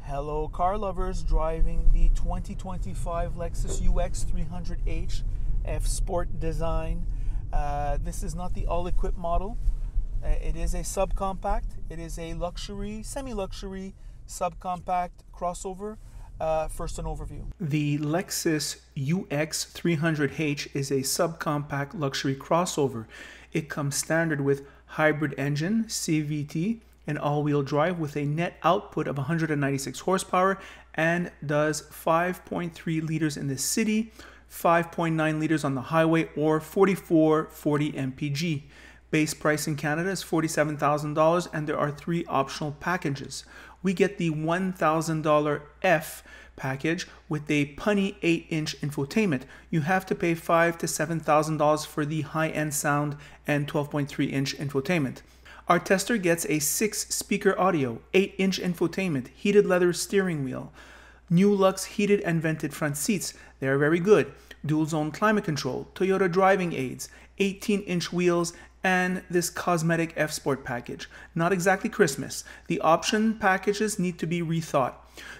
Hello car lovers driving the 2025 Lexus UX 300h F Sport design. This is not the all-equipped model. It is a subcompact. It is a luxury, semi-luxury subcompact crossover. First, an overview. The Lexus UX 300h is a subcompact luxury crossover. It comes standard with hybrid engine, CVT, and all-wheel drive with a net output of 196 horsepower and does 5.3 liters in the city, 5.9 liters on the highway, or 4440 mpg. Base price in Canada is $47,000, and there are 3 optional packages. We get the $1,000 F package with a punny 8-inch infotainment. You have to pay $5,000 to $7,000 for the high-end sound and 12.3-inch infotainment. Our tester gets a 6-speaker audio, 8-inch infotainment, heated leather steering wheel, new Lux heated and vented front seats. They are very good. Dual zone climate control, Toyota driving aids, 18-inch wheels, and this cosmetic F Sport package. Not exactly Christmas. The option packages need to be rethought.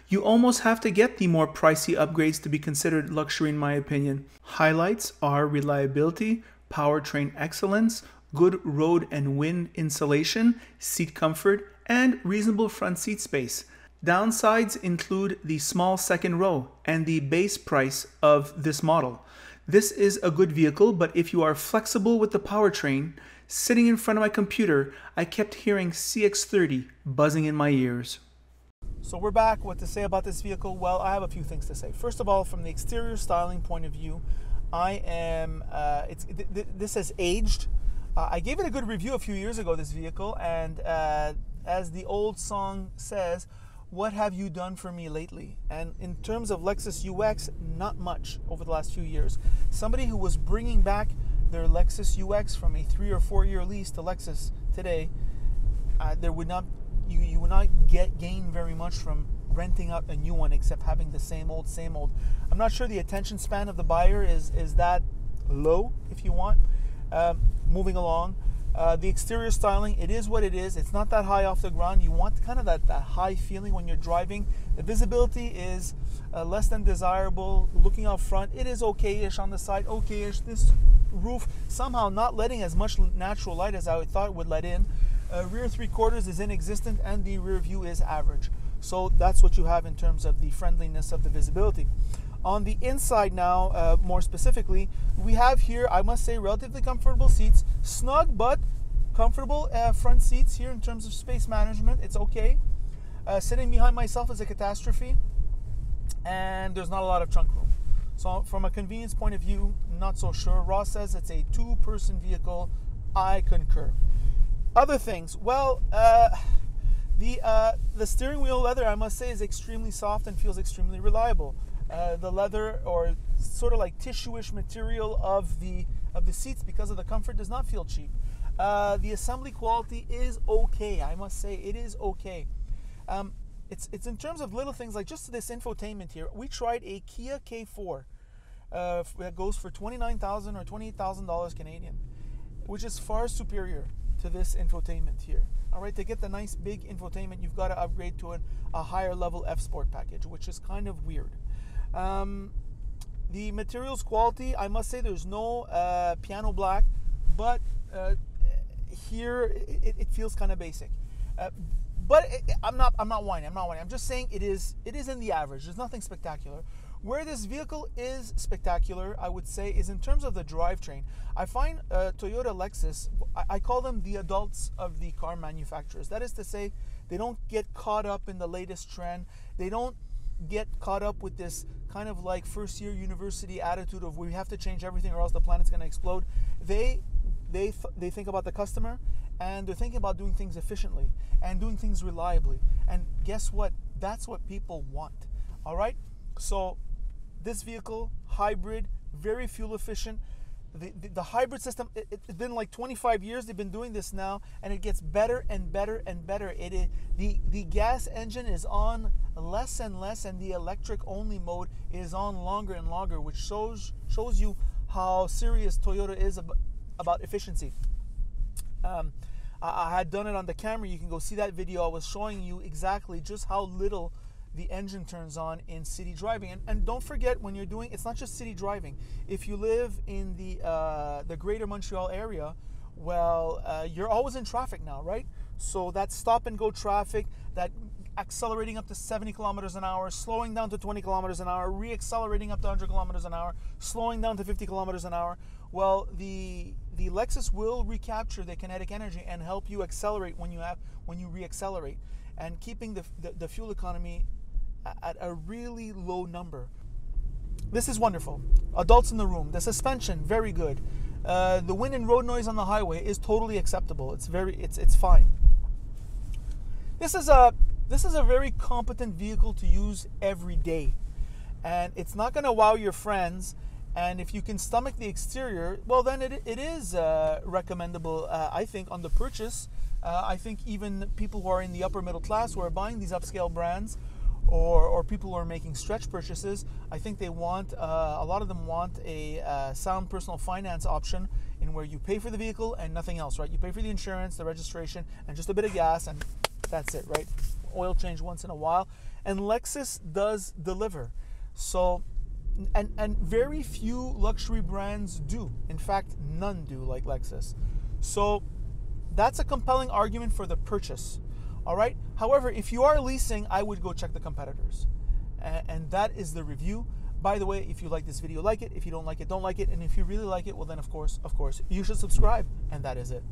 You almost have to get the more pricey upgrades to be considered luxury in my opinion. Highlights are reliability, powertrain excellence, good road and wind insulation, seat comfort, and reasonable front seat space. Downsides include the small second row and the base price of this model. This is a good vehicle, but if you are flexible with the powertrain, sitting in front of my computer, I kept hearing CX-30 buzzing in my ears. So we're back. What to say about this vehicle? Well, I have a few things to say. First of all, from the exterior styling point of view, this has aged. I gave it a good review a few years ago, this vehicle, and as the old song says, what have you done for me lately? And in terms of Lexus UX, not much over the last few years. Somebody who was bringing back their Lexus UX from a 3 or 4 year lease to Lexus today, you would not gain very much from renting out a new one except having the same old. I'm not sure the attention span of the buyer is that low, if you want. Moving along, the exterior styling, it is what it is. It's not that high off the ground. You want kind of that high feeling when you're driving. The visibility is less than desirable. Looking out front, it is okay-ish. On the side, okay-ish. This roof somehow not letting as much natural light as I thought it would let in. Rear 3/4 is inexistent, and the rear view is average. So that's what you have in terms of the friendliness of the visibility. On the inside now, more specifically, we have here, I must say, relatively comfortable seats. Snug but comfortable front seats here in terms of space management. It's okay. Sitting behind myself is a catastrophe, and there's not a lot of trunk room. So from a convenience point of view, not so sure. Ross says it's a 2-person vehicle. I concur. Other things, well, the steering wheel leather, I must say, is extremely soft and feels extremely reliable. The leather, or sort of like tissue-ish material of the seats, because of the comfort, does not feel cheap. The assembly quality is okay. I must say it is okay. It's in terms of little things like just this infotainment here. We tried a Kia K4 that goes for $29,000 or $28,000 Canadian, which is far superior to this infotainment here. All right, to get the nice big infotainment, you've got to upgrade to a higher level F Sport package, which is kind of weird. The materials quality, I must say there's no piano black, but here it feels kind of basic. But I'm not whining. I'm just saying it is in the average. There's nothing spectacular. Where this vehicle is spectacular, I would say, is in terms of the drivetrain. I find Toyota, Lexus, I call them the adults of the car manufacturers. That is to say, they don't get caught up in the latest trend. They don't get caught up with this kind of like first-year university attitude of we have to change everything or else the planet's going to explode. They think about the customer, and they're thinking about doing things efficiently and doing things reliably. And guess what? That's what people want. All right? So this vehicle, hybrid, very fuel efficient. The hybrid system, it's been like 25 years they've been doing this now, and it gets better and better and better. The gas engine is on less and less, and the electric only mode is on longer and longer, which shows you how serious Toyota is about efficiency. I had done it on the camera. You can go see that video. I was showing you exactly just how little the engine turns on in city driving. And don't forget, when you're doing, it's not just city driving. If you live in the greater Montreal area, well, you're always in traffic now, right? So that stop and go traffic, that accelerating up to 70 kilometers an hour, slowing down to 20 kilometers an hour, re-accelerating up to 100 kilometers an hour, slowing down to 50 kilometers an hour. Well, the Lexus will recapture the kinetic energy and help you accelerate when you re-accelerate, and keeping the fuel economy at a really low number. This is wonderful. Adults in the room. The suspension, very good. The wind and road noise on the highway is totally acceptable. It's fine. This is a very competent vehicle to use every day, and it's not going to wow your friends. And if you can stomach the exterior, well, then it is recommendable, I think, on the purchase. I think even people who are in the upper middle class who are buying these upscale brands, or people who are making stretch purchases, I think they want, a lot of them want a sound personal finance option in where you pay for the vehicle and nothing else, right? You pay for the insurance, the registration, and just a bit of gas, and that's it, right? Oil change once in a while. And Lexus does deliver. So, and very few luxury brands do. In fact, none do like Lexus. So that's a compelling argument for the purchase. All right. However, if you are leasing, I would go check the competitors. And that is the review. By the way, if you like this video, like it. If you don't like it, don't like it. And if you really like it, well then of course, you should subscribe. And that is it.